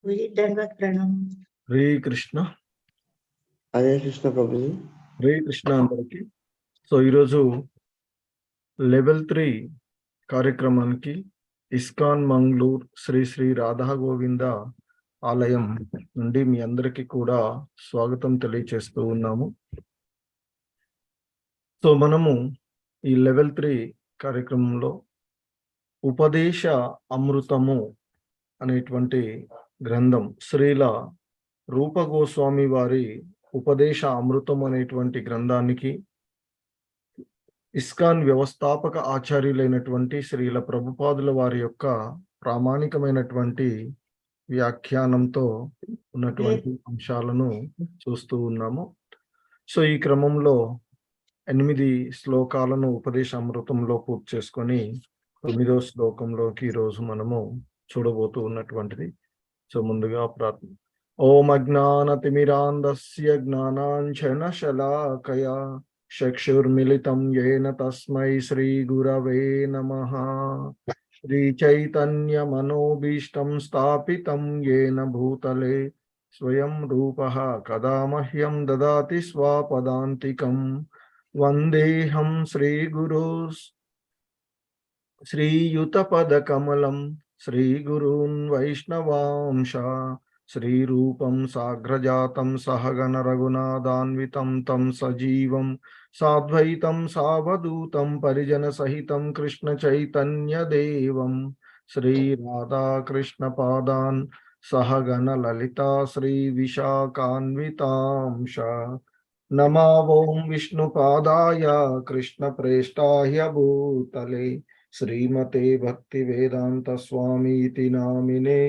దండవత్ ప్రణామం. హరే కృష్ణ. హరే కృష్ణ ప్రభుజీ. హరే కృష్ణ అందరికి. సో ఈరోజు లెవెల్ 3 కార్యక్రమానికి ఇస్కాన్ మంగళూర్ శ్రీ శ్రీ రాధా గోవింద ఆలయం నుండి మీ అందరికీ కూడా స్వాగతం తెలియచేస్తూ ఉన్నాము. సో మనము ఈ లెవెల్ 3 కార్యక్రమంలో ఉపదేశ అమృతము అనేటువంటి గ్రంథం, శ్రీల రూప గోస్వామి వారి ఉపదేశ అమృతం అనేటువంటి గ్రంథానికి ఇస్కాన్ వ్యవస్థాపక ఆచార్యులైనటువంటి శ్రీల ప్రభుపాదుల వారి యొక్క ప్రామాణికమైనటువంటి వ్యాఖ్యానంతో ఉన్నటువంటి అంశాలను చూస్తూ ఉన్నాము. సో ఈ క్రమంలో 8 శ్లోకాలను ఉపదేశ అమృతంలో పూర్తి చేసుకొని 9వ శ్లోకంలోకి ఈరోజు మనము చూడబోతూ ఉన్నటువంటిది. సో ముందుగా ప్రార్థన. ఓం అజ్ఞానతిమిరాంధస్య జ్ఞానాంజన శలాకయా చక్షుర్మిలితం యేన తస్మై శ్రీ గురవే నమః. శ్రీ చైతన్య మనోభీష్టం స్థాపితం యేన భూతలే స్వయం రూపః కదా మహ్యం దదాతి స్వపదాంతికం. వందేహం శ్రీ గురు శ్రీయుతపదకమలం శ్రీ గురూన్ వైష్ణవాంశ శ్రీరూపం సాగ్రజాతం సహగణ రఘునాథాన్వితం తం సజీవం సాద్వైతం సావధూతం పరిజన సహితం కృష్ణ చైతన్య దేవం శ్రీ రాధాకృష్ణ పాదాన్ సహగణ లలితా శ్రీ విశాఖాన్వితాంశ. నమో ఓం విష్ణుపాదాయ కృష్ణ ప్రేష్టాయ భూతలే శ్రీమతే భక్తి వేదాంత స్వామీతి నామినే.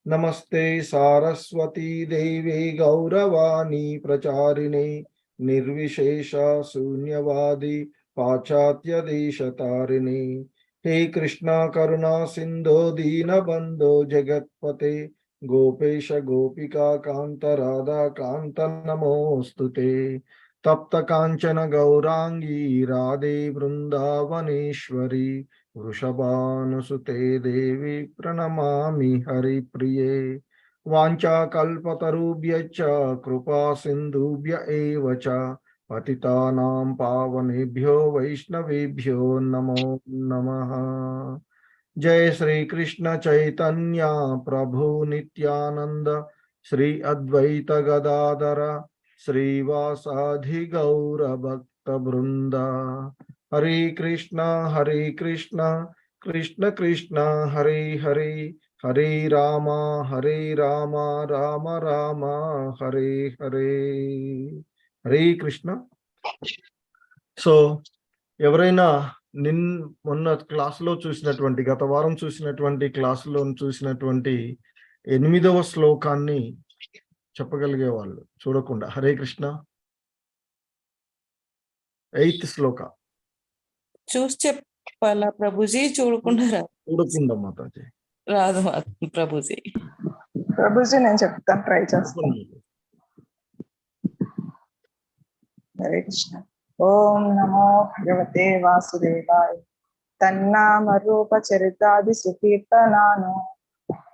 నమస్తే సారస్వతీ దేవే గౌరవాణి ప్రచారిణే నిర్విశేష శూన్యవాది పాశ్చాత్య దేశతారిణే. హే కృష్ణ కరుణా సింధో దీనబంధో జగత్పతే గోపేశ గోపికా కాంత రాధా కాంత నమోస్తుతే. తప్త కాంచన గౌరాంగీ రాధే బృందావనేశ్వరి వృషభానుసుతే దేవి ప్రణమామి హరిప్రియే. వాంఛాకల్పతరుభ్యశ్చ కృపా సింధుభ్య ఏవ చ పతితానాం పావనేభ్యో వైష్ణవేభ్యో నమో నమః. జయ శ్రీ కృష్ణ చైతన్య ప్రభు నిత్యానంద శ్రీ అద్వైత గదాధర శ్రీవాసాధి గౌర భక్త బృంద. హరే కృష్ణ కృష్ణ కృష్ణ హరే హరే హరే రామ రామ రామ హరే హరే. హరే కృష్ణ. సో ఎవరైనా మొన్న క్లాసులో చూసినటువంటి, గత వారం చూసినటువంటి క్లాసులో చూసినటువంటి 8వ శ్లోకాన్ని చెప్పగలిగే వాళ్ళు చూడకుండా. హరే కృష్ణ. 8th శ్లోక చూసి చెప్పాలా ప్రభుజీ? చూడకుండా మాతాజీ రాదు ప్రభుజీ. ప్రభుజీ నేను చెప్తాను, ట్రై చేస్తాను. హరే కృష్ణ. ఓం నమో భగవతే వాసుదేవాయ. తన్నామ రూప చరితాది సుకీర్తనాను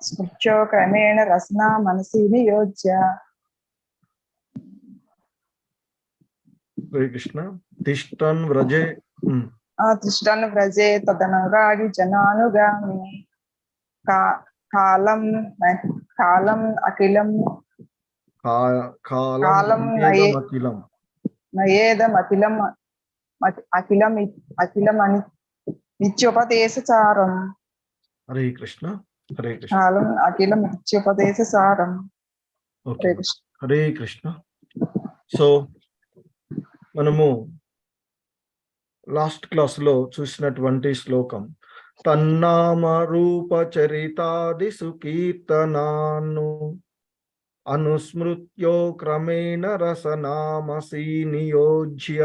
స్మృత్యో క్రమేణ రసనా మనసి నియోజ్య. హరే కృష్ణ. తిష్టన్ వ్రజే తిష్టన్ వ్రజే తదనురాగి జనానుగామి. కాలం అఖిలం కాలం నయేదమఖిలం అఖిలం అని నిత్యోపదేశసారం. హరే కృష్ణ. హరే కృష్ణ. కాలం అఖిలం నిత్యోపదేశసారం. హరే కృష్ణ. హరే కృష్ణ. సో మనము లాస్ట్ క్లాస్ లో చూసినటువంటి శ్లోకం తన్నామ రూప చరితాది సుకీర్తనాను అనుస్మృత్యో క్రమేణ రసనామసి నియోజ్య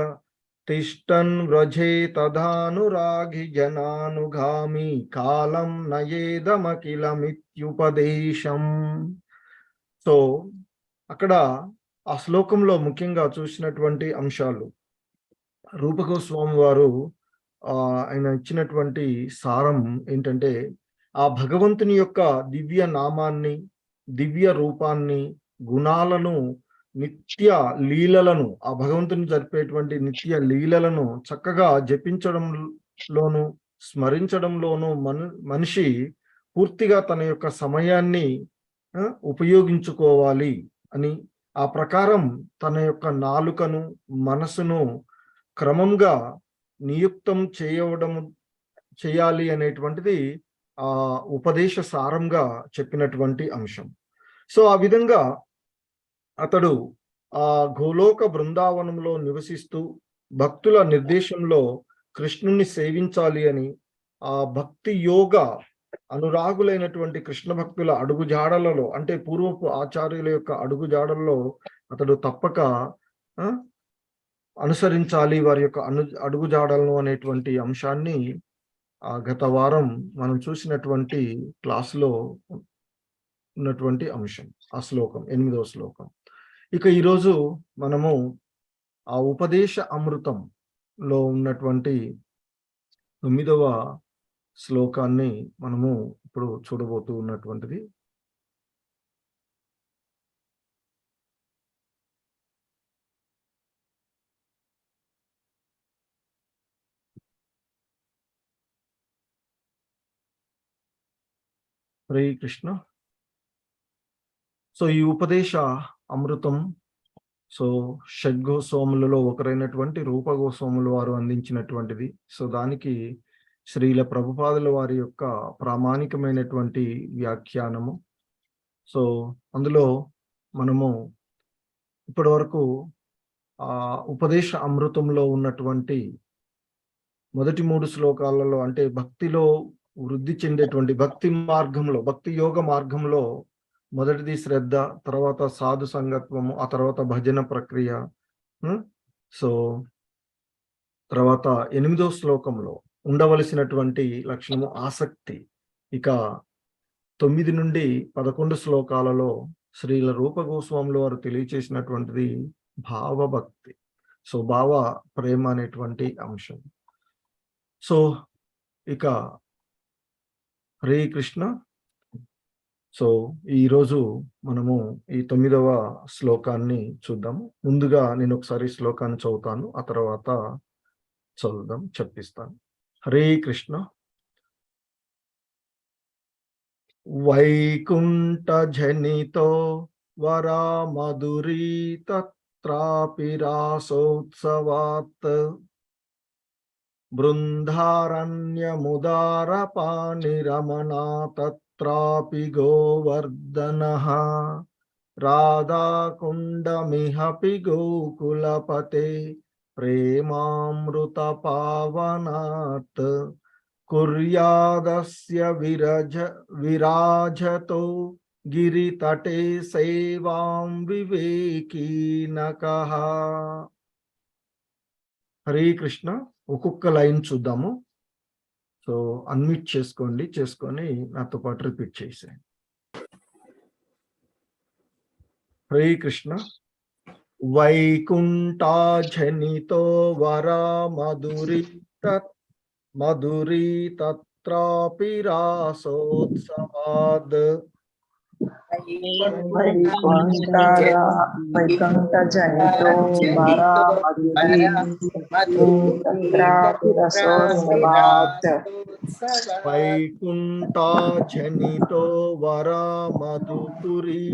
తిష్టన్ వ్రజే తదానురాగి జనానుగామి కాలం నయేదమఖిలమిత్యుపదేశం. సో అక్కడ ఆ శ్లోకంలో ముఖ్యంగా చూసినటువంటి అంశాలు, రూప గోస్వామి వారు ఆయన ఇచ్చినటువంటి సారం ఏంటంటే, ఆ భగవంతుని యొక్క దివ్య నామాన్ని దివ్య రూపాన్ని, గుణాలను, నిత్య లీలలను, ఆ భగవంతుని జరిపేటువంటి నిత్య లీలలను చక్కగా జపించడంలోను, స్మరించడంలోను మనిషి పూర్తిగా తన యొక్క సమయాన్ని ఉపయోగించుకోవాలి అని, ఆ ప్రకారం తన యొక్క నాలుకను, మనసును క్రమంగా నియుక్తం చేయాలి అనేటువంటిది ఆ ఉపదేశ సారంగా చెప్పినటువంటి అంశం. సో ఆ విధంగా అతడు ఆ గోలోక బృందావనంలో నివసిస్తూ భక్తుల నిర్దేశంలో కృష్ణుణ్ణి సేవించాలి అని, ఆ భక్తి యోగ అనురాగులైనటువంటి కృష్ణ భక్తుల అడుగుజాడలలో, అంటే పూర్వపు ఆచార్యుల యొక్క అడుగుజాడల్లో అతడు తప్పక అనుసరించాలి వారి యొక్క అడుగుజాడలను అనేటువంటి అంశాన్ని గత వారం మనం చూసినటువంటి క్లాసులో ఉన్నటువంటి అంశం, ఆ శ్లోకం 8వ శ్లోకం. ఇక ఈరోజు మనము ఆ ఉపదేశ అమృతంలో ఉన్నటువంటి 9వ శ్లోకాన్ని మనము ఇప్పుడు చూడబోతూ ఉన్నటువంటిది. హరే కృష్ణ. సో ఈ ఉపదేశ అమృతం షడ్గోస్వాములలో ఒకరైనటువంటి రూప గోస్వాముల వారు అందించినటువంటిది. సో దానికి శ్రీల ప్రభుపాదుల వారి యొక్క ప్రామాణికమైనటువంటి వ్యాఖ్యానము. సో అందులో మనము ఇప్పటి వరకు ఆ ఉపదేశ అమృతంలో ఉన్నటువంటి మొదటి 3 శ్లోకాలలో, అంటే భక్తిలో వృద్ధి చెందేటువంటి భక్తి మార్గంలో, భక్తి యోగ మార్గంలో మొదటిది శ్రద్ధ, తర్వాత సాధు సంగత్వము, ఆ తర్వాత భజన ప్రక్రియ, సో తర్వాత 8వ శ్లోకంలో ఉండవలసినటువంటి లక్షణము ఆసక్తి. ఇక 9 నుండి 11 శ్లోకాలలో శ్రీల రూప గోస్వాముల వారు తెలియచేసినటువంటిది భావభక్తి, సో భావ ప్రేమ అనేటువంటి అంశం. సో ఇక హరే కృష్ణ. సో ఈరోజు మనము ఈ 9వ శ్లోకాన్ని చూద్దాము. ముందుగా నేను ఒకసారి శ్లోకాన్ని చదువుతాను, ఆ తర్వాత చదువుదాం, చెప్పిస్తాను. హరే కృష్ణ. వైకుంఠ జనితో వరా మధురీ తత్రాపి రాసోత్సవాత్ బృందారణ్యముదారపాణిరమణా తత్రాపి గోవర్ధనః రాధాకుండమిహపి గోకులపతే ప్రేమామృత పావనాత్ కుర్యాదస్య విరాజతో గిరితటే సేవాం వివేకీనకః. హరే కృష్ణ. ఒక్కొక్క లైన్ చూద్దాము. సో అన్మ్యూట్ చేసుకొని నాతో పాటు రిపీట్ చేసేయండి. హరే కృష్ణ. వైకుంఠాజనితో వరా మధురీ తత్రాపి రాసోత్సవాద్ వైకుంఠ జనితో వరా మధురీ తత్రాపి రసోత్సవాత్. వైకుంఠాజనితో వరా మధుపురీ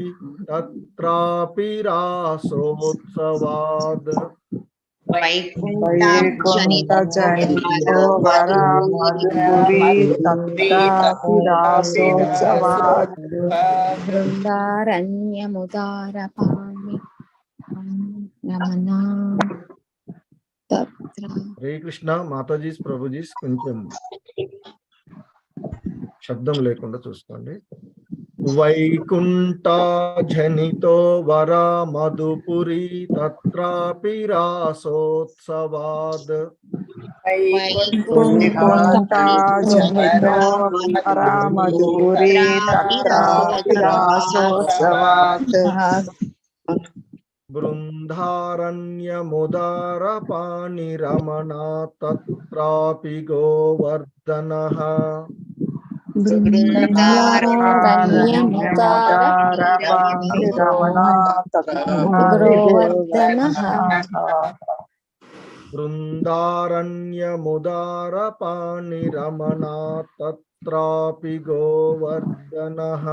తత్రాపి రాసోత్సవాద్. వైకుంఠ జనితో వరా మధుపురీ తత్రాపి రాసోత్సవాత్. బృందారణ్యముదారపాణి రమణా తత్ర. హరే కృష్ణ. మాతాజీస్, ప్రభుజీస్ కొంచెం శబ్దం లేకుండా చూసుకోండి. వైకుంఠ జనితో వరా మధుపురీ తత్రాపి రాసోత్సవాద్. వైకుంఠ జనితో వరా మధుపురీ తత్రాపి రాసోత్సవాత్. బృందారణ్యముదారపాణిరమణా తత్రాపి గోవర్ధనః बृन्दारण्यमुदारपाणिरमणा तत्रापि गोवर्धनः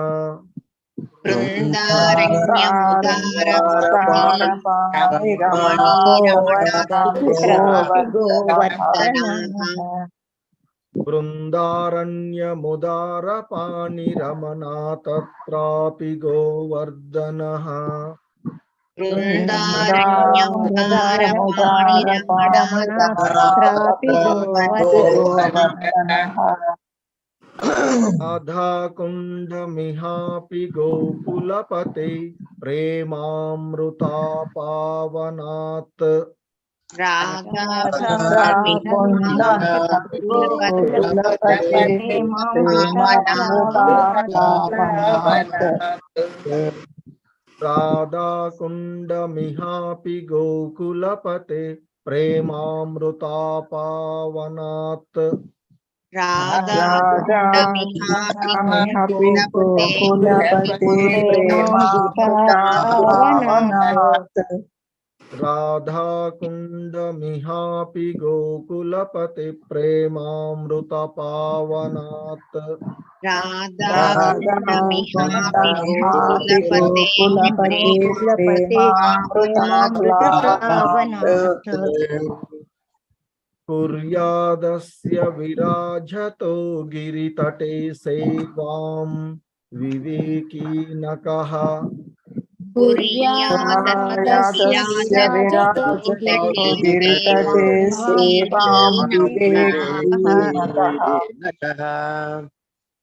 बृन्दारण्यमुदारपाणिरमणा तत्रापि गोवर्धनः राधा कुण्डमिहापि गोकुलपते प्रेमामृतापावनात् राधा कुण्डमिहापि गोकुलपते प्रेमामृतापावनात् राधा कुण्डमिहापि गोकुलपते प्रेमामृतपावनात् कुर्यादस्य विराजतो गिरितटे सेवां विवेकी नकः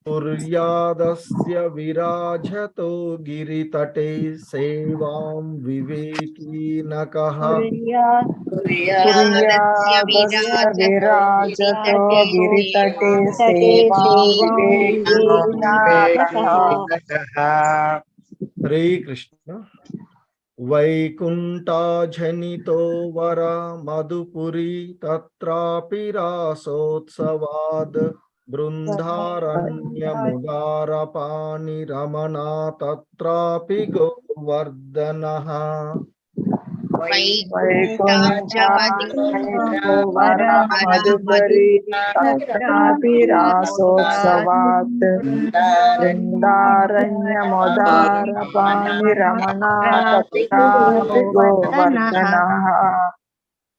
कुर्यादस्य विराजतो गिरितटे सेवां विवेकी नकः हरे कृष्ण वैकुण्ठाजनितो वर मधुपुरी तत्रापि रासोत्सवाद् बृन्दारण्यमुदारपाणिरमणा तत्रापि गोवर्धनः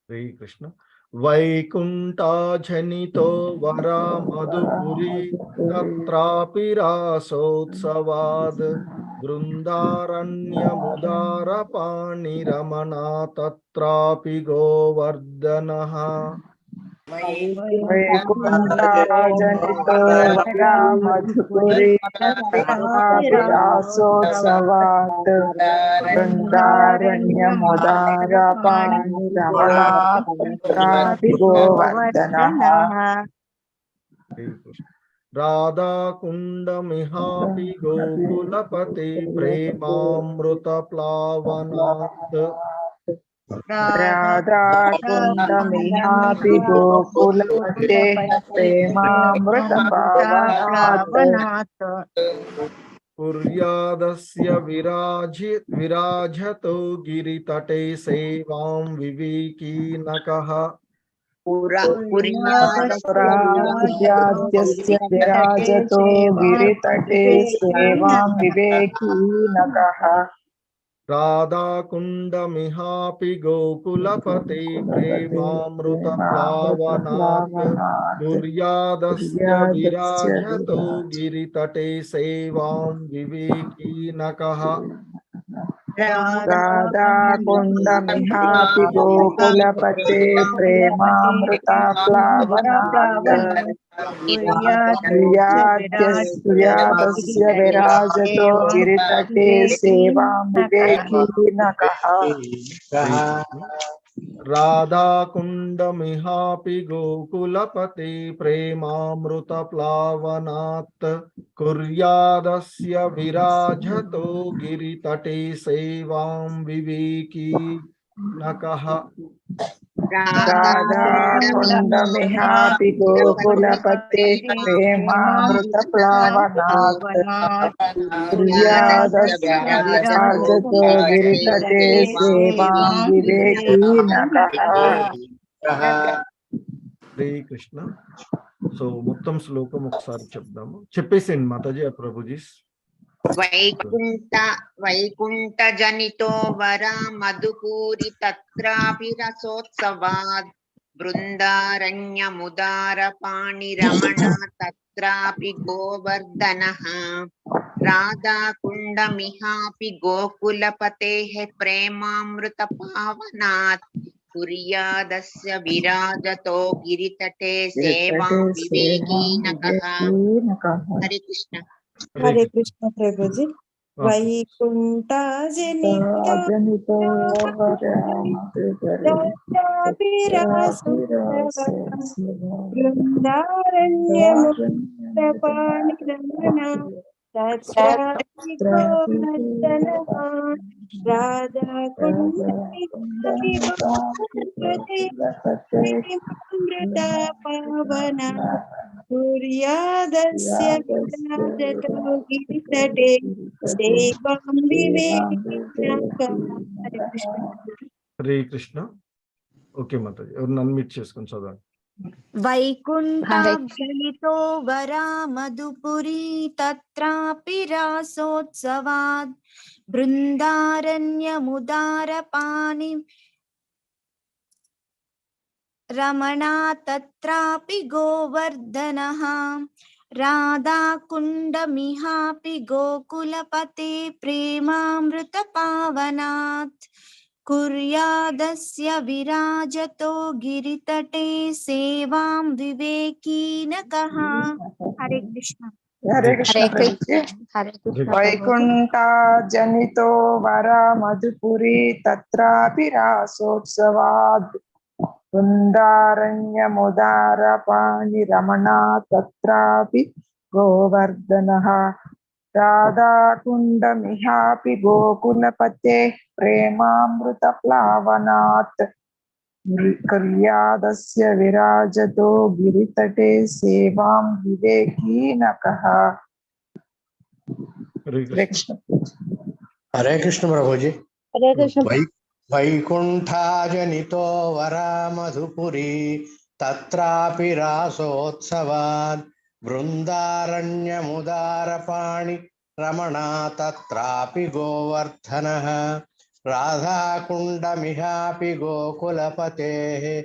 श्री कृष्ण वैकुण्ठाजनितो वर मधुपुरी तत्रापि रासोत्सवाद् बृन्दारण्यमुदारपाणिरमणा तत्रापि गोवर्धनः राधा कुण्डमिहापि गोकुलपते प्रेमामृतप्लावनात् कुर्यादस्य विराजतो गिरितटे सेवां विवेकी नकः राधा कुण्डमिहापि गोकुलपते प्रेमामृतप्लावनात् कुर्यादस्य विराजतो गिरितटे सेवां विवेकी नकः राधा कुण्डमिहापि गोकुलपते प्रेमामृतप्लावनात् कुर्यादस्य विराजतो गिरितटे सेवां विवेकी नकः राधा कुण्डमिहापि गोकुलपते प्रेमामृतप्लावनात् तुर्यादस्य विराजतो गिरितटे सेवां विवेकी नकः। హరే కృష్ణ. సో మొత్తం శ్లోకం ఒకసారి చెప్దాము. చెప్పేసేయండి మాతాజీ ఆ ప్రభుజీ. వైకుంఠ జనితో వర మధుపూరి తత్రాపి రసోత్సవాద్ బృందారణ్యముదార పాణి రమణ తత్రాపి గోవర్ధనః రాధాకుండమిహాపి గోకులపతేః ప్రేమామృత పావనాత్ కుర్యాదస్య విరాజతో గిరితటే సేవాం వివేకీ నకః. హరే కృష్ణ. हरे कृष्ण प्रभुजी। वैकुंठ जनितो वृंदारण्यमुक्तपाणिरमणा तत्रापि गोवर्धनः राधा कुण्डमृता पावना कुर्यादस्य विराजतो गिरितटे सेवां विवेकी नकः. हरे कृष्ण. హరే కృష్ణ. ఓకే మాతాజీ ఎవరిని అన్మ్యూట్ చేసుకొని చదవండి. వైకుంఠాబ్జలితో వరా మధుపురీ తత్రాపి రాసోత్సవాద్ బృందారణ్యముదారపాణి రమణా తత్రాపి గోవర్ధనః రాధాకుండమిహాపి గోకులపతే ప్రేమామృతపావనాత్ కుర్యాదస్య విరాజతో గిరితటే సేవాం వివేకీ నకః. హరే కృష్ణ. हरे कृष्ण प्रभुजी। హరే కృష్ణ. वैकुंठ जनितो वर मधुपुरी तत्रापि रासोत्सवाद् वृंदारण्यमुदारपाणि रमणा तत्रापि गोवर्धनः राधाकुण्डमिहापि गोकुलपते प्रेमामृतप्लावनात् कुर्यादस्य विराजतो गिरितटे सेवां विवेकी नकः. హరే हरे కృష్ణ. कृष्ण। हरे कृष्ण प्रभु जी। हरे कृष्ण। वैकुंठाजनितो वरा मधुपुरी तत्रापि रासोत्सवात् बृंदारण्यमुदारपाणि रमणा तत्रापि गोवर्धनः राधाकुण्डमिहापि गोकुलपतेः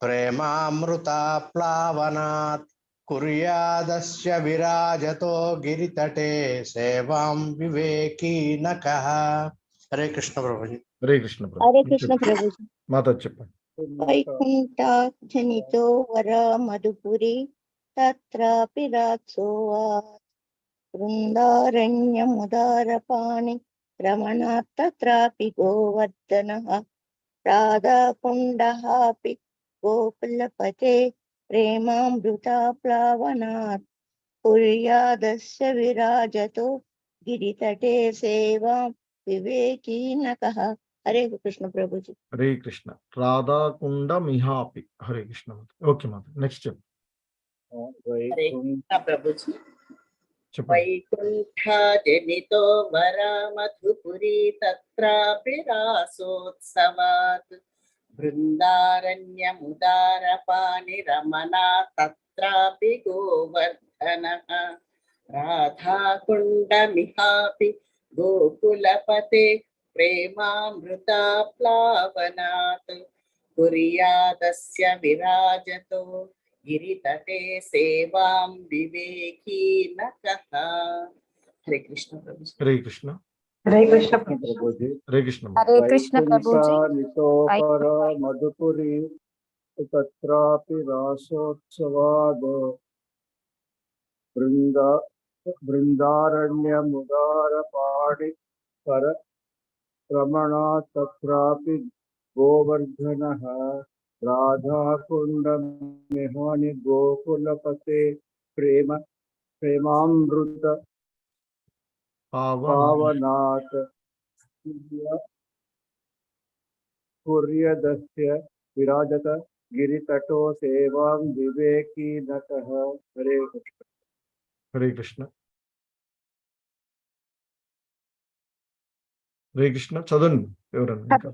प्रेमामृताप्लावनात् कुर्यादस्य विराजतो गिरितटे सेवां विवेकी नकः. हरे कृष्ण प्रभु जी। హరే కృష్ణ ప్రభు. हरे कृष्ण प्रभु जी। మాతాజీ చెప్పండి. वैकुंठ जनितो वर मधुपुरी तत्रापि रासोत्सवात् बृंदारण्यमुदारपाणि रमणा तत्रापि गोवर्धनः राधाकुण्डहापि गोकुलपते प्रेमामृताप्लावनात् कुर्यादस्य विराजतो गिरितटे सेवां विवेकी नकः. हरे कृष्ण प्रभु जी। హరే కృష్ణ. రాధాకుండ మిహాపి. హరే కృష్ణ. ఓకే మాత నెక్స్ట్ చెప్పండి. హరే కృష్ణ ప్రభుజీ. చెప్పండి. వైకుంఠ జనితో వర మధుపురీ తత్రాపి రాసోత్సవాత్ బృందారణ్యముదారపాణి రమణా తత్రాపి గోవర్ధనః రాధాకుండమిహాపి గోకులపతే ప్రేమామృతాప్లావనాత్ కుర్యాదస్య విరాజతో గిరితటే సేవాం వివేకీ నకః. హరే కృష్ణ ప్రభు. హరే కృష్ణ. हरे कृष्ण प्रभु जी। హరే కృష్ణ. హరే కృష్ణ ప్రభుజీ. नितोपर मधुपुरी तत्रापि रासोत्सवाद बृंदारण्यमुदारपाणि पर रमणा तत्रापि गोवर्धनः राधाकुण्डमिहानि गोकुलपते प्रेमामृत पावनात् कुर्यदस्य विराजत गिरितटो सेवां विवेकी नकः। हरे कृष्ण। హరే కృష్ణ. హరే కృష్ణ. చదవండి ఎవరన్నా ఇంకా.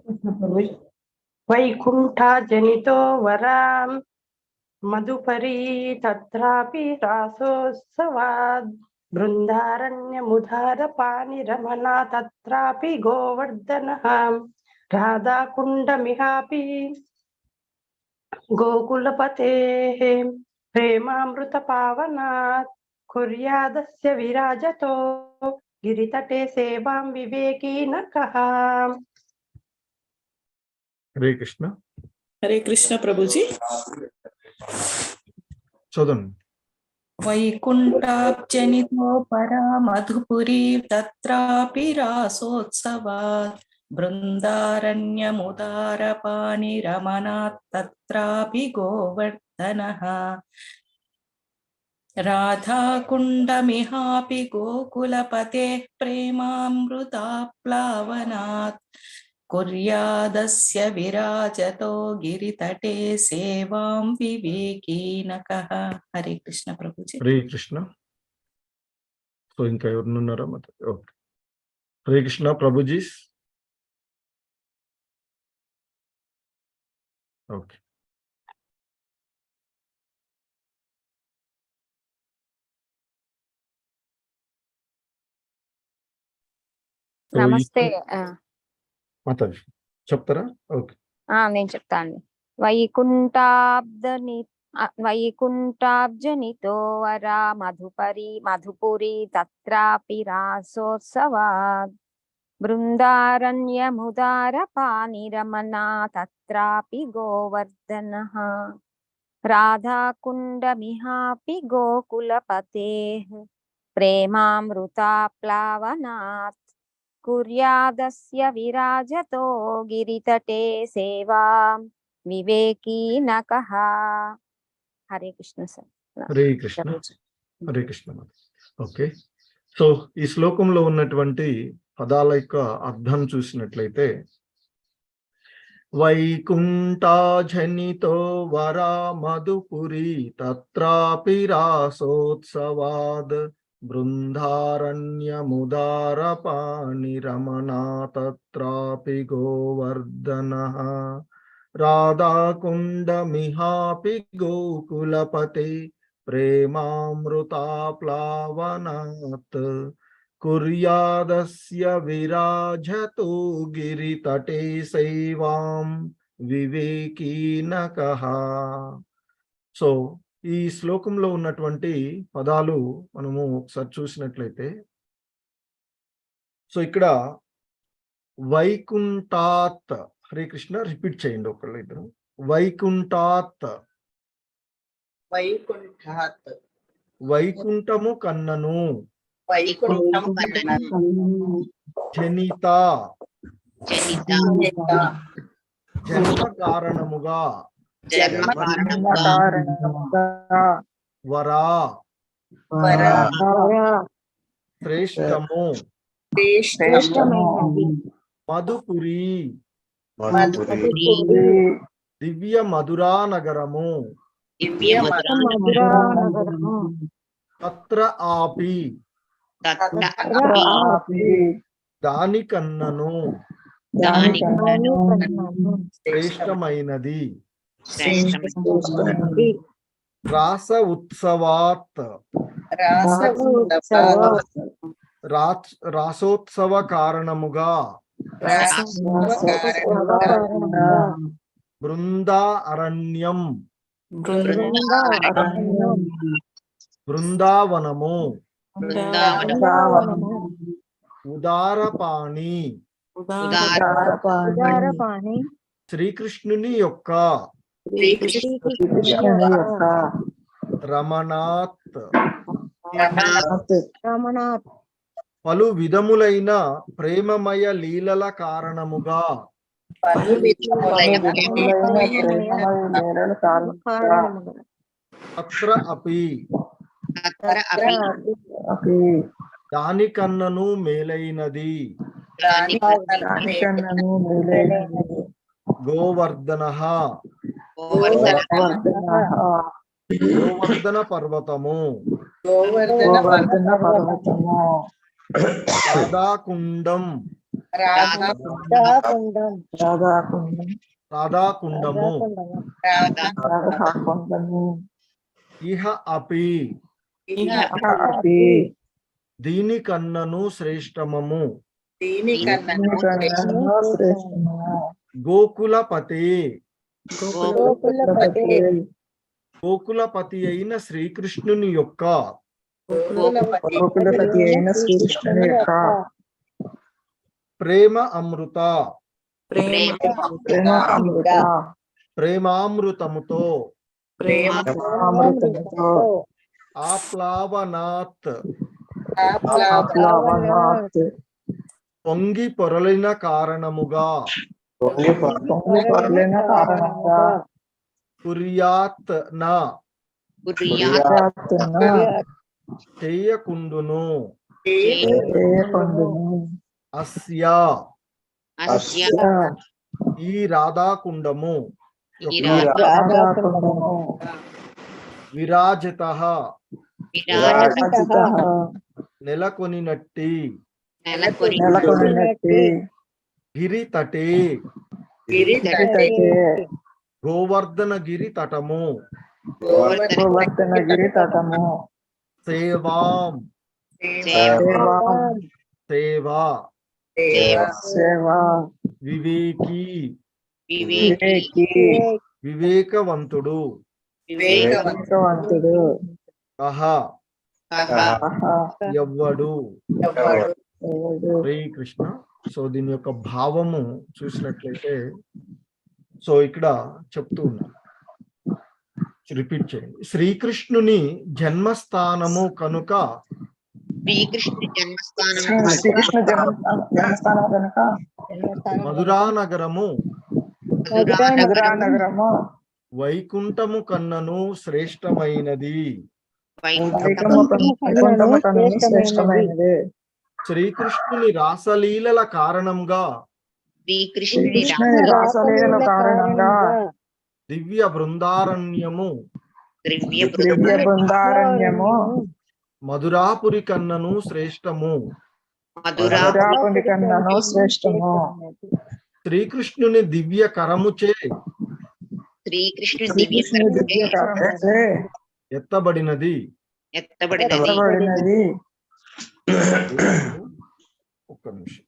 వైకుంఠా జనితో వరాం మధుపరీ తత్రాపి రాసోత్సవాద్ బృందారణ్యముదార పాని రమణా తత్రాపి గోవర్ధనః రాధాకుండమిహాపి గోకులపతేః ప్రేమామృత పావనాత్ కుర్యాదస్య విరాజతో గిరితటే సేవాం వివేకీ నకః. హరే కృష్ణ. హరే కృష్ణ ప్రభుజీ. చదవండి. వైకుంఠాబ్జనితో పరా మధుపురీ తత్రాపి రాసోత్సవాత్ బృందారణ్యముదారపాని రమణాత్ తత్రాపి గోవర్ధనః రాధాకుండమిహాపి గోకులపతేః ప్రేమామృతాప్లావనాత్ కుర్యాదస్య విరాజతో గిరితటే సేవాం వివేకీనకః. హరే కృష్ణ ప్రభుజీ. హరే కృష్ణ. సో ఇంకా ఎవరున్నారా మరి? ఓకే. హరే కృష్ణ ప్రభుజీ. ఓకే. నమస్తే. మాతాజీ చెప్తారా? ఓకే. నేను చెప్తాను. వైకుంఠాబ్జనితో వరా మధుపురి తత్రాపి రాసోత్సవాద్ బృందారణ్యముదార పానిరమణా తత్రాపి గోవర్ధనః రాధాకుండమిహాపి గోకులపతేః ప్రేమామృతాప్లావనాత్ కుర్యాదస్య విరాజతో గిరితటే సేవాం వివేకీ నకః. Hare Krishna sir. Hare Krishna. Hare Krishna. Okay. So ఈ శ్లోకంలో ఉన్నటువంటి పదాల యొక్క అర్థం చూసినట్లయితే వైకుంఠాజనితో వరా మధుపురి తత్రాపి రాసోత్సవాద్ బృందారణ్యముదారపాని రమణా తత్రాపి గోవర్ధనః రాధాకుండమిహాపి గోకులపతే ప్రేమామృతాప్లావనాత్ కుర్యాదస్య విరాజతో గిరితటే సేవాం వివేకీ నకః. సో ఈ శ్లోకంలో ఉన్నటువంటి పదాలు మనము ఒకసారి చూసినట్లయితే, సో ఇక్కడ వైకుంఠాత్, హరే కృష్ణ రిపీట్ చేయండి ఒకళ్ళు ఇద్దరు. వైకుంఠాత్. వైకుంఠాత్. వైకుంఠము కన్నను. వైకుంఠము కన్నను. జనిత. జన్మ కారణముగా. వరా. శ్రేష్టము. మధుపురి. దివ్య మధురా నగరము. తత్ర ఆపి. దాని కన్నను. శ్రేష్టమైనది. రాస ఉత్సవాత్. రాసోత్సవ కారణముగా. బృందా అరణ్యం. బృందావనము. ఉదారపాణి. శ్రీకృష్ణుని యొక్క. రమణాత్. పలు విధములైన ప్రేమమయ లీలల కారణముగా. తత్ర అపి. దానికన్నను మేలైనది. గోవర్ధనః. గోవర్ధన పర్వతము రాధాకుండం రాధాకుండము ఇహ అపి దీనికన్నను శ్రేష్టమము గోకులపతి గోకులపతి అయిన శ్రీకృష్ణుని యొక్క ప్రేమ అమృత ప్రేమామృతముతో ఆప్లావనాత్ పొంగి పొరలిన కారణముగా కుర్యాత్ నా చేయకుండును అస్య ఈ రాధాకుండము విరాజిత నెలకొనినట్టి గిరితటే గోవర్ధన గిరి తటము సేవాం సేవా వివేకి వివేకవంతుడు ఎవ్వడు శ్రీకృష్ణ. సో దీని యొక్క భావము చూసినట్లయితే సో ఇక్కడ చెప్తూ ఉన్నాను, రిపీట్ చేయండి. శ్రీకృష్ణుని జన్మస్థానము కనుక మధురానగరము వైకుంఠము కన్నను శ్రేష్టమైనది. శ్రీకృష్ణుని రాసలీలల కారణంగా దివ్య బృందారణ్యము మధురాపురి కన్నను శ్రేష్టము. శ్రీకృష్ణుని దివ్య కరముచే ఎత్తబడినది. ఒక్క నిమిషం.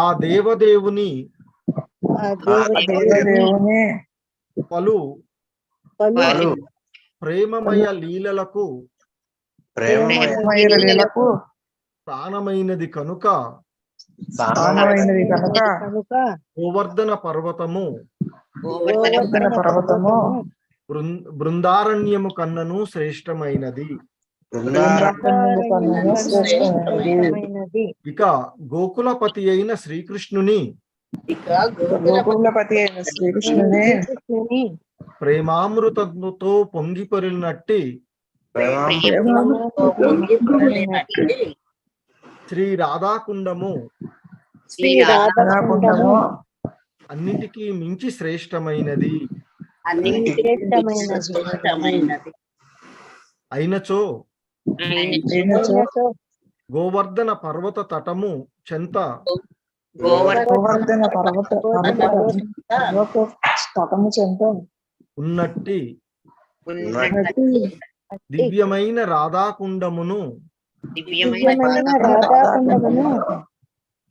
ఆ దేవదేవుని పలు ప్రేమమయ లీలలకు స్థానమైనది కనుక గోవర్ధన పర్వతము బృందారణ్యము కన్నను శ్రేష్టమైనది. ఇక గోకులపతి అయిన శ్రీకృష్ణుని ప్రేమామృతముతో పొంగిపొరినట్టి శ్రీ రాధాకుండము అన్నిటికీ మించి శ్రేష్టమైనది. అయినచో గోవర్ధన పర్వత తటము చెంత ఉన్నట్టి దివ్యమైన రాధాకుండమును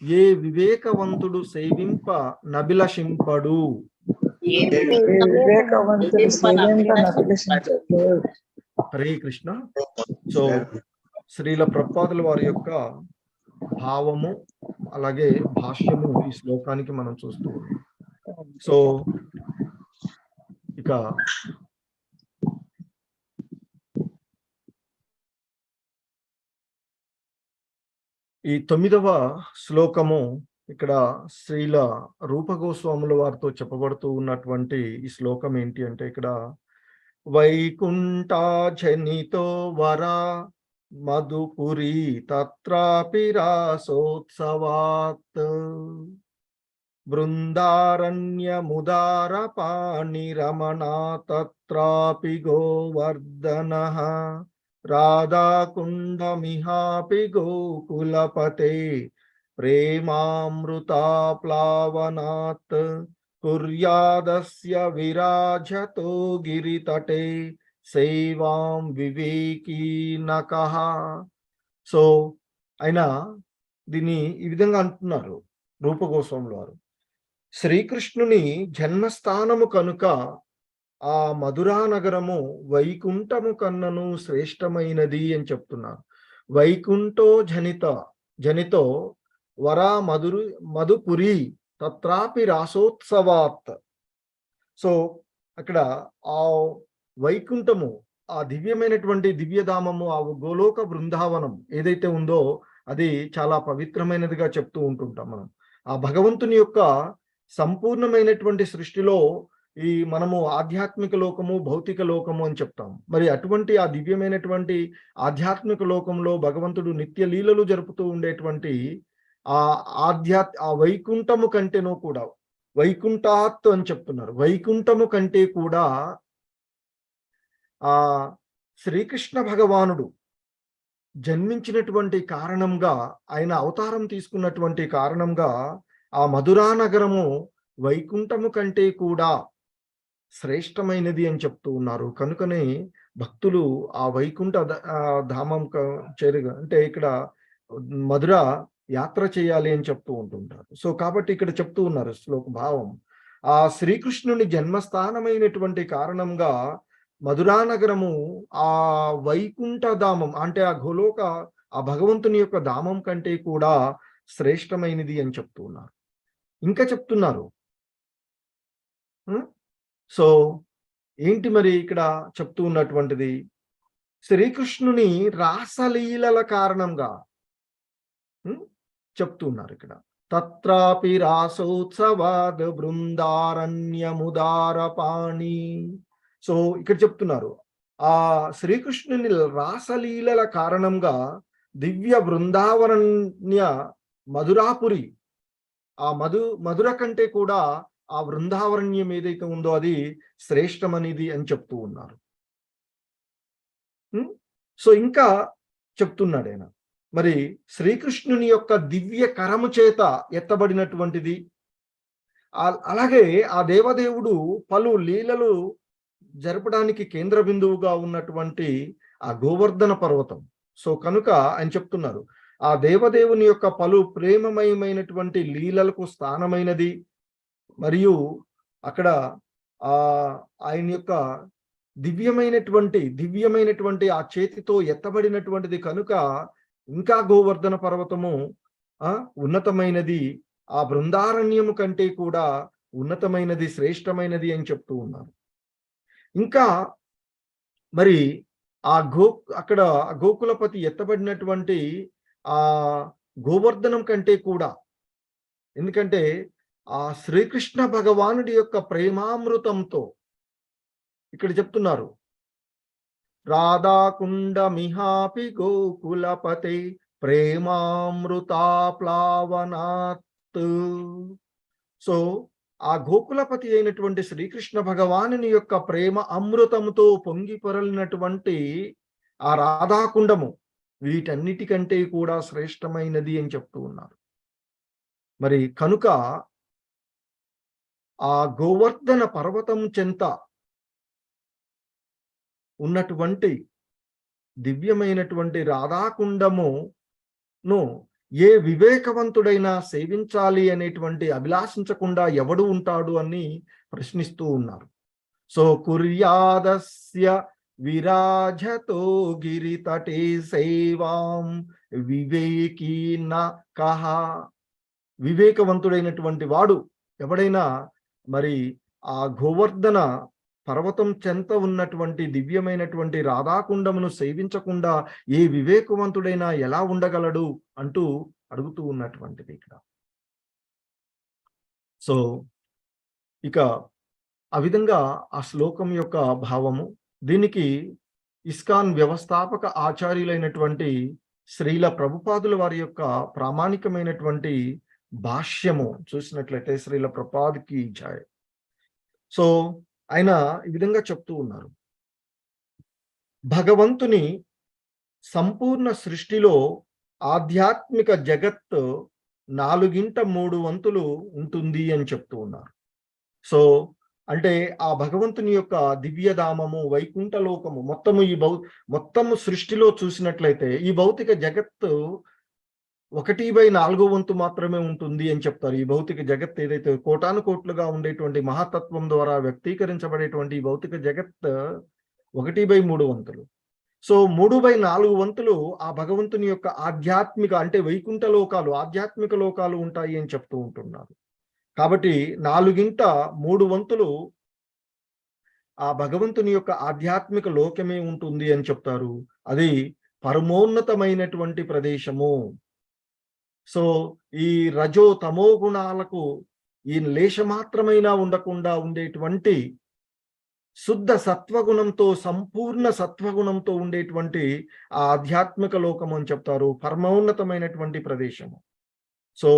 ఏ వివేకవంతుడు సేవింప నభిలషింపడు. హరే కృష్ణ. సో శ్రీల ప్రభుపాదుల వారి యొక్క భావము అలాగే భాష్యము ఈ శ్లోకానికి మనం చూస్తూ ఉన్నాం. సో ఇక ఈ 9వ శ్లోకము ఇక్కడ శ్రీల రూపగోస్వాముల వారితో చెప్పబడుతూ ఉన్నటువంటి ఈ శ్లోకం ఏంటి అంటే, ఇక్కడ వైకుంఠ జనితో వరా మధుపురి తత్రాపి రాసోత్సవాత్. బృందారణ్యముదారపాణిరమణా తత్రాపి గోవర్ధనః రాధాకుండమిహాపి గోకులపతే ప్రేమామృతాప్లావనాత్ కుర్యాదస్య విరాజతో గిరితటే సేవాం వివేకీనకః. సో ఆయన దీన్ని ఈ విధంగా అంటున్నారు రూపగోస్వాముల వారు. శ్రీకృష్ణుని జన్మస్థానము కనుక ఆ మధురా నగరము వైకుంఠము కన్నను శ్రేష్టమైనది అని చెప్తున్నారు. వైకుంఠో జనితో వరా మధుపురి తత్రాపి రాసోత్సవాత్. సో అక్కడ ఆ వైకుంఠము, ఆ దివ్యమైనటువంటి దివ్యధామము, ఆ గోలోక బృందావనం ఏదైతే ఉందో అది చాలా పవిత్రమైనదిగా చెప్తూ ఉంటుంటాం మనం. ఆ భగవంతుని యొక్క సంపూర్ణమైనటువంటి సృష్టిలో ఈ మనము ఆధ్యాత్మిక లోకము, భౌతిక లోకము అని చెప్తాం. మరి అటువంటి ఆ దివ్యమైనటువంటి ఆధ్యాత్మిక లోకంలో భగవంతుడు నిత్య లీలలు జరుపుతూ ఉండేటువంటి ఆ వైకుంఠము కంటేనూ కూడా, వైకుంఠాత్ అని చెప్తున్నారు, వైకుంఠము కంటే కూడా ఆ శ్రీకృష్ణ భగవానుడు జన్మించినటువంటి కారణంగా, ఆయన అవతారం తీసుకున్నటువంటి కారణంగా ఆ మధురా నగరము వైకుంఠము కంటే కూడా శ్రేష్టమైనది అని చెప్తూ ఉన్నారు. కనుకనే భక్తులు ఆ వైకుంఠ ధామం చేరుగా, అంటే ఇక్కడ మధుర యాత్ర చేయాలి అని చెప్తూ ఉంటుంటారు. సో కాబట్టి ఇక్కడ చెప్తూ ఉన్నారు శ్లోక భావం, ఆ శ్రీకృష్ణుని జన్మస్థానమైనటువంటి కారణంగా మధురా నగరము ఆ వైకుంఠ ధామం, అంటే ఆ గోలోక, ఆ భగవంతుని యొక్క ధామం కంటే కూడా శ్రేష్టమైనది అని చెప్తూ ఉన్నారు. ఇంకా చెప్తున్నారు. సో ఏంటి మరి ఇక్కడ చెప్తూ ఉన్నటువంటిది? శ్రీకృష్ణుని రాసలీలల కారణంగా చెప్తున్నారు ఇక్కడ. తత్రాపి రాసోత్సవాద్ బృందారణ్యముదారపాణి. సో ఇక్కడ చెప్తున్నారు ఆ శ్రీకృష్ణుని రాసలీలల కారణంగా దివ్య బృందావరణ్య మధురాపురి, ఆ మధుర కంటే కూడా ఆ బృందావరణ్యం ఏదైతే ఉందో అది శ్రేష్టమనేది అని చెప్తూ ఉన్నారు. సో ఇంకా చెప్తున్నాడు ఆయన, మరి శ్రీకృష్ణుని యొక్క దివ్య కరము చేత ఎత్తబడినటువంటిది. అలాగే ఆ దేవదేవుడు పలు లీలలు జరపడానికి కేంద్ర బిందువుగా ఉన్నటువంటి ఆ గోవర్ధన పర్వతం. సో కనుక ఆయన చెప్తున్నారు ఆ దేవదేవుని యొక్క పలు ప్రేమమయమైనటువంటి లీలలకు స్థానమైనది. మరియు అక్కడ ఆయన యొక్క దివ్యమైనటువంటి ఆ చేతితో ఎత్తబడినటువంటిది కనుక ఇంకా గోవర్ధన పర్వతము ఉన్నతమైనది, ఆ బృందారణ్యము కంటే కూడా ఉన్నతమైనది, శ్రేష్టమైనది అని చెప్తూ ఉన్నారు. ఇంకా మరి అక్కడ గోకులపతి ఎత్తబడినటువంటి ఆ గోవర్ధనం కంటే కూడా, ఎందుకంటే ఆ శ్రీకృష్ణ భగవానుడి యొక్క ప్రేమామృతంతో ఇక్కడ చెప్తున్నారు రాధాకుండమిహాపి గోకులపతే ప్రేమామృతాప్లావనాత్. సో ఆ గోకులపతి అయినటువంటి శ్రీకృష్ణ భగవానుని యొక్క ప్రేమ అమృతంతో పొంగి పొరలినటువంటి ఆ రాధాకుండము వీటన్నిటికంటే కూడా శ్రేష్టమైనది అని చెప్తూ ఉన్నారు. మరి కనుక ఆ గోవర్ధన పర్వతం చెంత ఉన్నటువంటి దివ్యమైనటువంటి రాధాకుండమును ఏ వివేకవంతుడైనా సేవించాలి అనేటువంటి అభిలాషించకుండా ఎవడు ఉంటాడు అని ప్రశ్నిస్తూ ఉన్నారు. సో కుర్యాదస్య విరాజతో గిరితటే సేవాం వివేకీన కహ. వివేకవంతుడైనటువంటి వాడు ఎవడైనా మరి ఆ గోవర్ధన పర్వతం చెంత ఉన్నటువంటి దివ్యమైనటువంటి రాధాకుండమును సేవించకుండా ఏ వివేకవంతుడైనా ఎలా ఉండగలడు అంటూ అడుగుతూ ఉన్నటువంటిది ఇక్కడ. సో ఇక ఆ విధంగా ఆ శ్లోకం యొక్క భావము. దీనికి ఇస్కాన్ వ్యవస్థాపక ఆచార్యులైనటువంటి శ్రీల ప్రభుపాదుల వారి యొక్క ప్రామాణికమైనటువంటి భాష్యము చూసినట్లయితే శ్రీల ప్రభుపాద్కి జై. సో ఆయన ఈ విధంగా చెప్తూ ఉన్నారు, భగవంతుని సంపూర్ణ సృష్టిలో ఆధ్యాత్మిక జగత్ 4/3 ఉంటుంది అని చెప్తూ ఉన్నారు. సో అంటే ఆ భగవంతుని యొక్క దివ్యధామము, వైకుంఠ లోకము మొత్తము మొత్తము సృష్టిలో చూసినట్లయితే ఈ భౌతిక జగత్తు 1/4 మాత్రమే ఉంటుంది అని చెప్తారు. ఈ భౌతిక జగత్ ఏదైతే కోటాను కోట్లుగా ఉండేటువంటి మహాతత్వం ద్వారా వ్యక్తీకరించబడేటువంటి ఈ భౌతిక జగత్ 1/3. సో 3/4 ఆ భగవంతుని యొక్క ఆధ్యాత్మిక అంటే వైకుంఠ లోకాలు, ఆధ్యాత్మిక లోకాలు ఉంటాయి అని చెప్తూ ఉంటున్నారు. కాబట్టి 4/3 ఆ భగవంతుని యొక్క ఆధ్యాత్మిక లోకమే ఉంటుంది అని చెప్తారు. అది పరమోన్నతమైనటువంటి ప్రదేశము. సో ఈ రజో తమో గుణాలకు ఈ లేశమాత్రమైనా ఉండకుండా ఉండేటువంటి శుద్ధ సత్వగుణంతో, సంపూర్ణ సత్వగుణంతో ఉండేటువంటి ఆ ఆధ్యాత్మిక లోకం అని చెప్తారు, పరమోన్నతమైనటువంటి ప్రదేశము. సో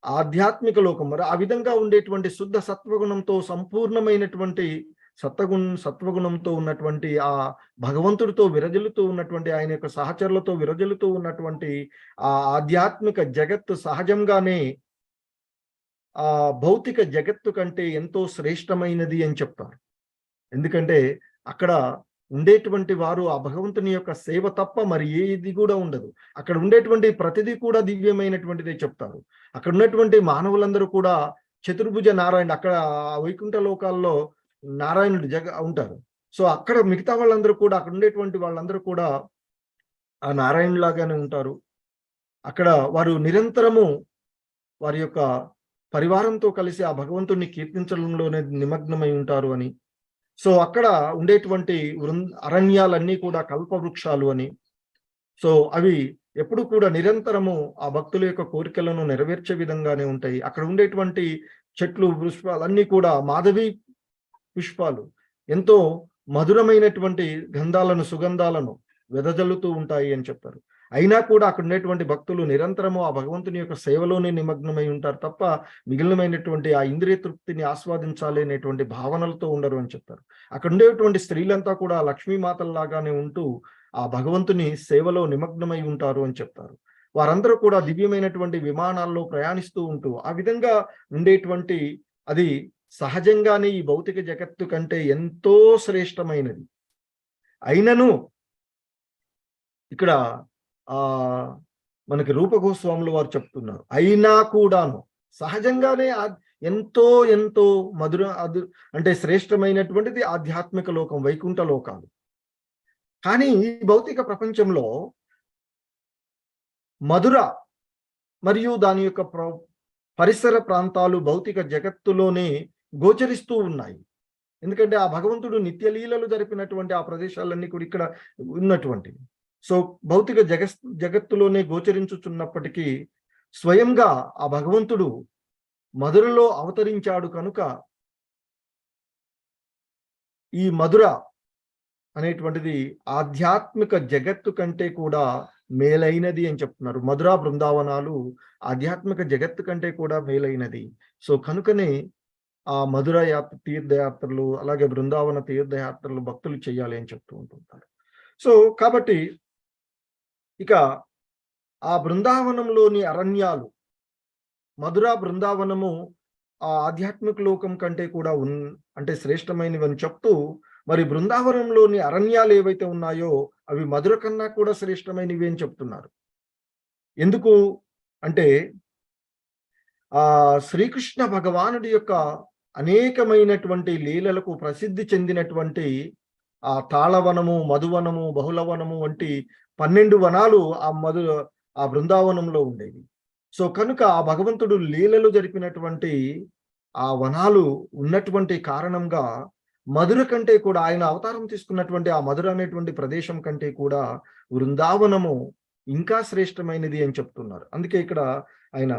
ఆధ్యాత్మిక లోకం మరి ఆ విధంగా ఉండేటువంటి శుద్ధ సత్వగుణంతో, సంపూర్ణమైనటువంటి సత్వగుణంతో ఉన్నటువంటి ఆ భగవంతుడితో విరజిల్లుతూ ఉన్నటువంటి, ఆయన యొక్క సహచరులతో విరజిల్లుతూ ఉన్నటువంటి ఆ ఆధ్యాత్మిక జగత్తు సహజంగానే ఆ భౌతిక జగత్తు కంటే ఎంతో శ్రేష్టమైనది అని చెప్తారు. ఎందుకంటే అక్కడ ఉండేటువంటి వారు ఆ భగవంతుని యొక్క సేవ తప్ప మరి ఏది కూడా ఉండదు. అక్కడ ఉండేటువంటి ప్రతిదీ కూడా దివ్యమైనటువంటిదే చెప్తారు. అక్కడ ఉన్నటువంటి మానవులందరూ కూడా చతుర్భుజ నారాయణ, అక్కడ వైకుంఠ లోకాల్లో నారాయణుడు ఉంటారు. సో అక్కడ మిగతా వాళ్ళందరూ కూడా, అక్కడ ఉండేటువంటి వాళ్ళందరూ కూడా ఆ నారాయణులాగానే ఉంటారు. అక్కడ వారు నిరంతరము వారి యొక్క పరివారంతో కలిసి ఆ భగవంతుడిని కీర్తించడంలోనే నిమగ్నమై ఉంటారు అని. సో అక్కడ ఉండేటువంటి అరణ్యాలన్నీ కూడా కల్పవృక్షాలు అని. సో అవి ఎప్పుడు కూడా నిరంతరము ఆ భక్తుల యొక్క కోరికలను నెరవేర్చే విధంగానే ఉంటాయి. అక్కడ ఉండేటువంటి చెట్లు, పుష్పాలన్నీ కూడా మాధవి పుష్పాలు, ఎంతో మధురమైనటువంటి గంధాలను, సుగంధాలను వెదజల్లుతూ ఉంటాయి అని చెప్తారు. అయినా కూడా అక్కడ ఉండేటువంటి భక్తులు నిరంతరము ఆ భగవంతుని యొక్క సేవలోనే నిమగ్నమై ఉంటారు తప్ప మిగిలినమైనటువంటి ఆ ఇంద్రియ తృప్తిని ఆస్వాదించాలి అనేటువంటి భావనలతో ఉండరు అని చెప్తారు. అక్కడ ఉండేటువంటి స్త్రీలంతా కూడా లక్ష్మీమాతల్లాగానే ఉంటూ ఆ భగవంతుని సేవలో నిమగ్నమై ఉంటారు అని చెప్తారు. వారందరూ కూడా దివ్యమైనటువంటి విమానాల్లో ప్రయాణిస్తూ ఉంటూ ఆ విధంగా ఉండేటువంటి అది సహజంగానే ఈ భౌతిక జగత్తు కంటే ఎంతో శ్రేష్టమైనది. అయినను ఇక్కడ మనకి రూపగోస్వాములు వారు చెప్తున్నారు, అయినా కూడాను సహజంగానే ఎంతో ఎంతో అంటే శ్రేష్టమైనటువంటిది ఆధ్యాత్మిక లోకం, వైకుంఠ లోకాలు. కానీ ఈ భౌతిక ప్రపంచంలో మధుర మరియు దాని యొక్క పరిసర ప్రాంతాలు భౌతిక జగత్తులోనే గోచరిస్తూ ఉన్నాయి. ఎందుకంటే ఆ భగవంతుడు నిత్యలీలలు జరిపినటువంటి ఆ ప్రదేశాలన్నీ కూడా ఇక్కడ ఉన్నటువంటివి. సో భౌతిక జగత్తులోనే గోచరించుచున్నప్పటికీ స్వయంగా ఆ భగవంతుడు మధురలో అవతరించాడు కనుక ఈ మధుర అనేటువంటిది ఆధ్యాత్మిక జగత్తు కంటే కూడా మేలైనది అని చెప్తున్నారు. మధురా బృందావనాలు ఆధ్యాత్మిక జగత్తు కంటే కూడా మేలైనది. సో కనుకనే ఆ మధుర తీర్థయాత్రలు, అలాగే బృందావన తీర్థయాత్రలు భక్తులు చేయాలి అని చెప్తూ ఉంటుంటారు. సో కాబట్టి ఇక ఆ బృందావనంలోని అరణ్యాలు, మధురా బృందావనము ఆ ఆధ్యాత్మిక లోకం కంటే కూడా అంటే శ్రేష్టమైనవి అని చెప్తూ, మరి బృందావనంలోని అరణ్యాలు ఏవైతే ఉన్నాయో అవి మధుర కన్నా కూడా శ్రేష్టమైనవి అని చెప్తున్నారు. ఎందుకు అంటే ఆ శ్రీకృష్ణ భగవానుడి యొక్క అనేకమైనటువంటి లీలలకు ప్రసిద్ధి చెందినటువంటి ఆ తాళవనము, మధువనము, బహుళవనము వంటి 12 వనాలు ఆ బృందావనంలో ఉండేవి. సో కనుక ఆ భగవంతుడు లీలలు జరిపినటువంటి ఆ వనాలు ఉన్నటువంటి కారణంగా మధుర కంటే కూడా, ఆయన అవతారం తీసుకున్నటువంటి ఆ మధుర అనేటువంటి ప్రదేశం కంటే కూడా బృందావనము ఇంకా శ్రేష్టమైనది అని చెప్తున్నారు. అందుకే ఇక్కడ ఆయన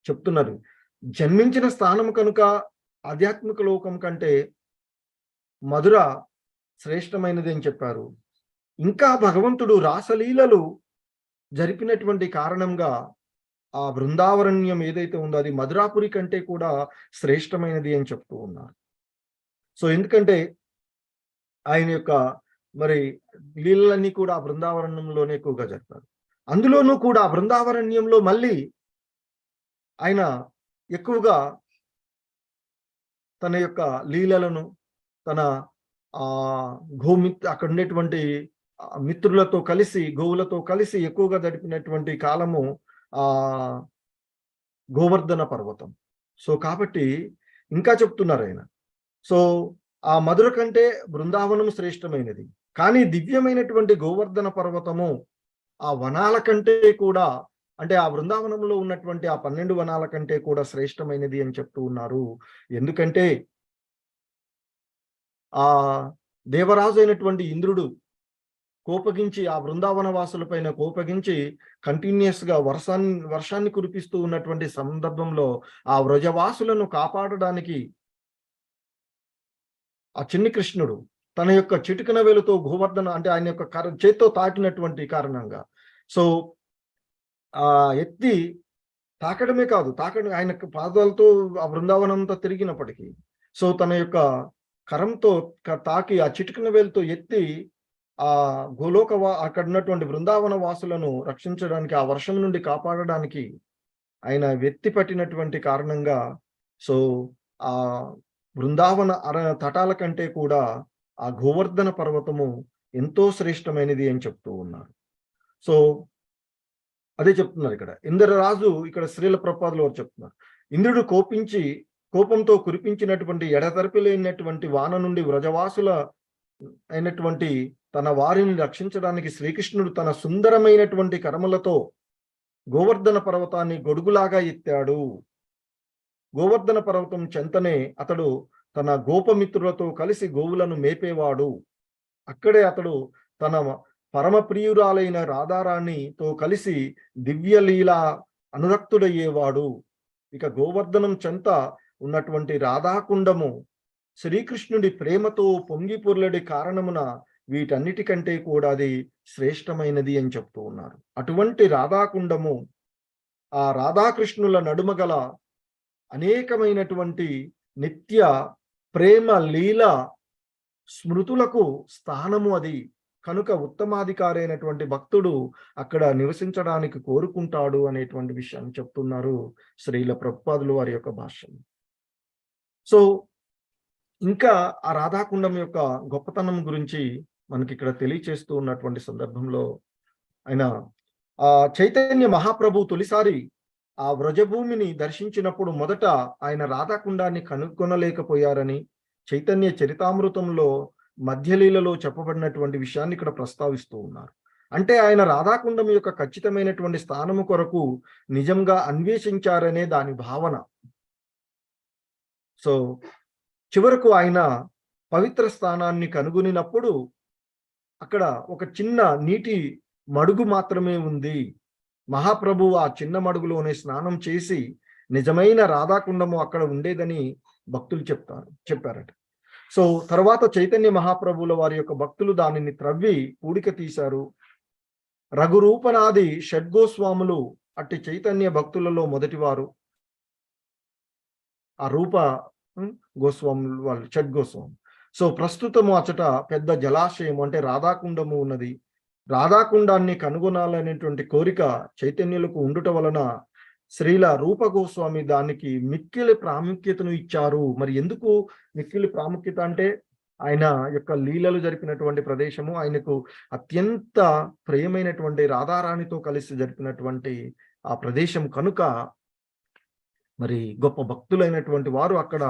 చెప్తున్నారు, జన్మించిన స్థానం కనుక ఆధ్యాత్మిక లోకం కంటే మధుర శ్రేష్టమైనది అని చెప్పారు. ఇంకా భగవంతుడు రాసలీలలు జరిపినటువంటి కారణంగా ఆ బృందావరణ్యం ఏదైతే ఉందో అది మధురాపురి కంటే కూడా శ్రేష్టమైనది అని చెప్తూ ఉన్నారు. సో ఎందుకంటే ఆయన యొక్క మరి లీలలన్నీ కూడా ఆ బృందావరణంలోనే ఎక్కువగా జరిపారు. అందులోనూ కూడా బృందావరణ్యంలో మళ్ళీ ఆయన ఎక్కువగా తన యొక్క లీలలను తన అక్కడ ఉండేటువంటి మిత్రులతో కలిసి గోవులతో కలిసి ఎక్కువగా గడిపినటువంటి కాలము గోవర్ధన పర్వతం. సో కాబట్టి ఇంకా చెప్తున్నారు ఆయన, సో ఆ మధుర కంటే బృందావనం శ్రేష్టమైనది, కానీ దివ్యమైనటువంటి గోవర్ధన పర్వతము ఆ వనాల కంటే కూడా, అంటే ఆ బృందావనంలో ఉన్నటువంటి ఆ 12 వనాల కంటే కూడా శ్రేష్టమైనది అని చెప్తూ ఉన్నారు. ఎందుకంటే ఆ దేవరాజు అయినటువంటి ఇంద్రుడు కోపగించి ఆ బృందావన వాసులపైన కోపగించి కంటిన్యూస్ గా వర్షాన్ని కురిపిస్తూ ఉన్నటువంటి సందర్భంలో ఆ వ్రజవాసులను కాపాడడానికి ఆ చిన్ని కృష్ణుడు తన యొక్క చిటికన వేలుతో గోవర్ధన, అంటే ఆయన యొక్క చేత్తో తాకినటువంటి కారణంగా, సో ఆ ఎత్తి తాకడమే కాదు, ఆయన పాదాలతో ఆ బృందావనంతో తిరిగినప్పటికీ, సో తన యొక్క కరంతో తాకి ఆ చిటికన వేలుతో ఎత్తి ఆ అక్కడ ఉన్నటువంటి బృందావన వాసులను రక్షించడానికి, ఆ వర్షం నుండి కాపాడడానికి ఆయన వెత్తి పట్టినటువంటి కారణంగా, సో ఆ బృందావన తటాల కంటే కూడా ఆ గోవర్ధన పర్వతము ఎంతో శ్రేష్టమైనది అని చెప్తూ ఉన్నారు. సో అదే చెప్తున్నారు ఇక్కడ ఇంద్రరాజు, ఇక్కడ శ్రీల ప్రభుపాదులు వారు చెప్తున్నారు, ఇంద్రుడు కోపంతో కురిపించినటువంటి ఎడతెరిపి లేనటువంటి వాన నుండి వ్రజవాసుల అయినటువంటి తన వారిని రక్షించడానికి శ్రీకృష్ణుడు తన సుందరమైనటువంటి కరములతో గోవర్ధన పర్వతాన్ని గొడుగులాగా ఎత్తాడు. గోవర్ధన పర్వతం చెంతనే అతడు తన గోపమిత్రులతో కలిసి గోవులను మేపేవాడు. అక్కడే అతడు తన పరమ ప్రియురాలైన రాధారాణితో కలిసి దివ్యలీల అనురక్తుడయ్యేవాడు. ఇక గోవర్ధనం చెంత ఉన్నటువంటి రాధాకుండము శ్రీకృష్ణుడి ప్రేమతో పొంగి పొర్లడి కారణమున వీటన్నిటికంటే కూడా అది శ్రేష్టమైనది అని చెప్తూ ఉన్నారు. అటువంటి రాధాకుండము ఆ రాధాకృష్ణుల నడుమ గల అనేకమైనటువంటి నిత్య ప్రేమ లీల స్మృతులకు స్థానము అది. కనుక ఉత్తమాధికారి అయినటువంటి భక్తుడు అక్కడ నివసించడానికి కోరుకుంటాడు అనేటువంటి విషయాన్ని చెప్తున్నారు శ్రీల ప్రభుపాదులు వారి యొక్క భాష్యం. సో ఇంకా ఆ రాధాకుండం యొక్క గొప్పతనం గురించి మనకి ఇక్కడ తెలియచేస్తూ ఉన్నటువంటి సందర్భంలో ఆయన ఆ చైతన్య మహాప్రభు తొలిసారి ఆ వ్రజభూమిని దర్శించినప్పుడు మొదట ఆయన రాధాకుండాన్ని కనుగొనలేకపోయారని చైతన్య చరితామృతంలో మధ్యలీలలో చెప్పబడినటువంటి విషయాన్ని ఇక్కడ ప్రస్తావిస్తూ ఉన్నారు. అంటే ఆయన రాధాకుండం యొక్క ఖచ్చితమైనటువంటి స్థానము కొరకు నిజంగా అన్వేషించారనే దాని భావన. సో చివరకు ఆయన పవిత్ర స్థానాన్ని కనుగొనినప్పుడు అక్కడ ఒక చిన్న నీటి మడుగు మాత్రమే ఉంది. మహాప్రభు ఆ చిన్న మడుగులోనే స్నానం చేసి నిజమైన రాధాకుండము అక్కడ ఉండేదని భక్తులు చెప్పారట. సో తర్వాత చైతన్య మహాప్రభుల వారి యొక్క భక్తులు దానిని త్రవ్వి పూడిక తీశారు. రఘురూపనాది షడ్గోస్వాములు అట్టి చైతన్య భక్తులలో మొదటివారు. ఆ రూప గోస్వాములు వాళ్ళు షడ్గోస్వాములు. సో ప్రస్తుతము అచట పెద్ద జలాశయం అంటే రాధాకుండము ఉన్నది. రాధాకుండాన్ని కనుగొనాలనేటువంటి కోరిక చైతన్యులకు ఉండుట వలన శ్రీల రూప గోస్వామి దానికి మిక్కిలి ప్రాముఖ్యతను ఇచ్చారు. మరి ఎందుకు మిక్కిలి ప్రాముఖ్యత అంటే ఆయన యొక్క లీలలు జరిపినటువంటి ప్రదేశము, ఆయనకు అత్యంత ప్రియమైనటువంటి రాధారాణితో కలిసి జరిపినటువంటి ఆ ప్రదేశం కనుక మరి గొప్ప భక్తులైనటువంటి వారు అక్కడ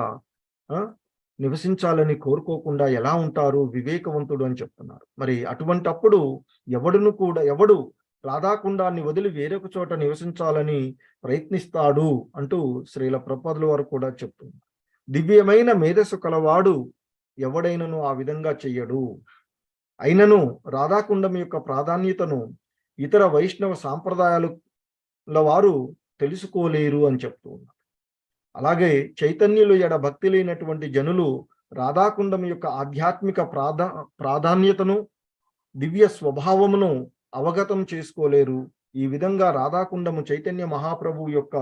నివసించాలని కోరుకోకుండా ఎలా ఉంటారు వివేకవంతుడు అని చెప్తున్నారు. మరి అటువంటి అప్పుడు ఎవడు రాధాకుండాన్ని వదిలి వేరొక చోట నివసించాలని ప్రయత్నిస్తాడు అంటూ శ్రీల ప్రభుపాదుల వారు కూడా చెప్తున్నారు. దివ్యమైన మేధస్సు కలవాడు ఎవడైనను ఆ విధంగా చెయ్యడు. అయినను రాధాకుండం యొక్క ప్రాధాన్యతను ఇతర వైష్ణవ సాంప్రదాయాల వారు తెలుసుకోలేరు అని చెప్తూ ఉన్నారు. అలాగే చైతన్యులు ఎడ భక్తి లేనటువంటి జనులు రాధాకుండం యొక్క ఆధ్యాత్మిక ప్రాధాన్యతను దివ్య స్వభావమును అవగతం చేసుకోలేరు. ఈ విధంగా రాధాకుండము చైతన్య మహాప్రభు యొక్క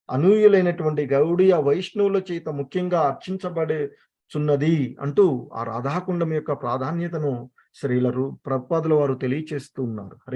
అనూయులైనటువంటి గౌడీయ వైష్ణవుల చేత ముఖ్యంగా అర్చించబడుచున్నది అంటూ ఆ రాధాకుండం యొక్క ప్రాధాన్యతను శ్రీల ప్రభుపాదుల వారు తెలియచేస్తూ ఉన్నారు. హరే